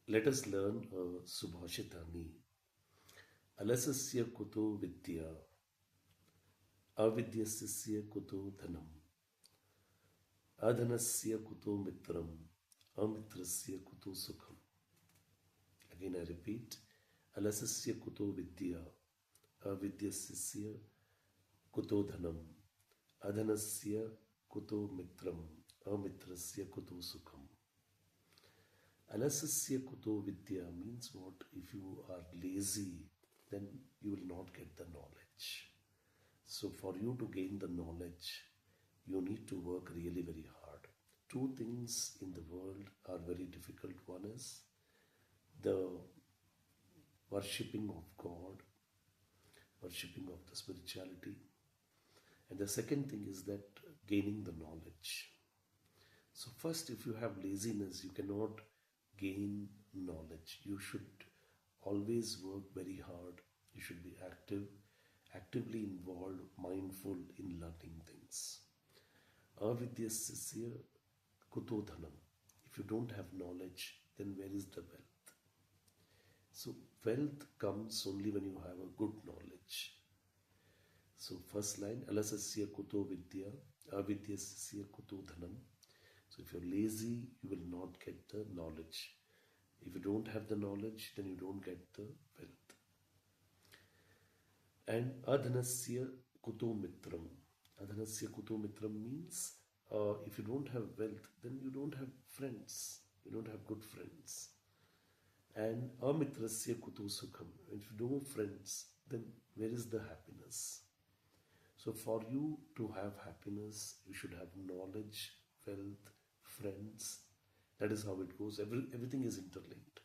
Let us learn Subhashitani. Alasasya kuto vidya, avidyasya kuto dhanam, adhanasya kuto mitram, amitrasya kuto sukham. Again I repeat, alasasya kuto vidya, avidyasya kuto dhanam, adhanasya kuto mitram, amitrasya kuto sukham. Alasasya kuto vidya means what? If you are lazy, then you will not get the knowledge. So for you to gain the knowledge, you need to work really very hard. Two things in the world are very difficult. One is the worshipping of God, worshipping of the spirituality. And the second thing is that gaining the knowledge. So first, if you have laziness, you cannot gain knowledge. You should always work very hard. You should be actively involved, mindful in learning things. Avidyasya kuto dhanam. If you don't have knowledge, then where is the wealth? So wealth comes only when you have a good knowledge. So first line, alasasya kuto vidya, avidyasya kuto dhanam. So if you're lazy, you will not get the knowledge. If you don't have the knowledge, then you don't get the wealth. And adhanasya kuto mitram. Adhanasya kuto mitram means if you don't have wealth, then you don't have friends. You don't have good friends. And amitrasya kuto sukham. If you don't have friends, then where is the happiness? So for you to have happiness, you should have knowledge, wealth, friends. That is how it goes. Everything is interlinked.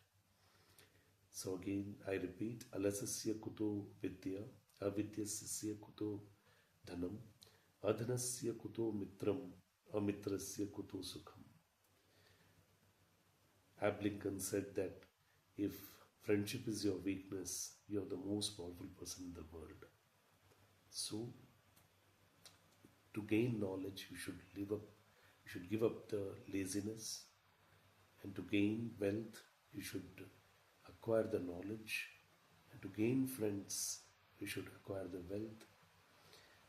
So again, I repeat, alasasya kuto vidya, avidyasya kuto dhanam, adhanasya kuto mitram, amitrasya kuto sukham. Abe Lincoln said that if friendship is your weakness, you are the most powerful person in the world. So, to gain knowledge, you should give up the laziness, and to gain wealth, you should acquire the knowledge, and to gain friends, you should acquire the wealth,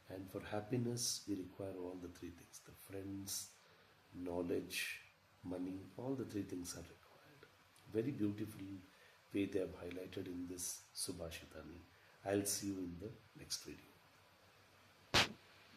and for happiness, we require all the three things: the friends, knowledge, money. All the three things are required. Very beautiful way they have highlighted in this Subhashitani. I'll see you in the next video.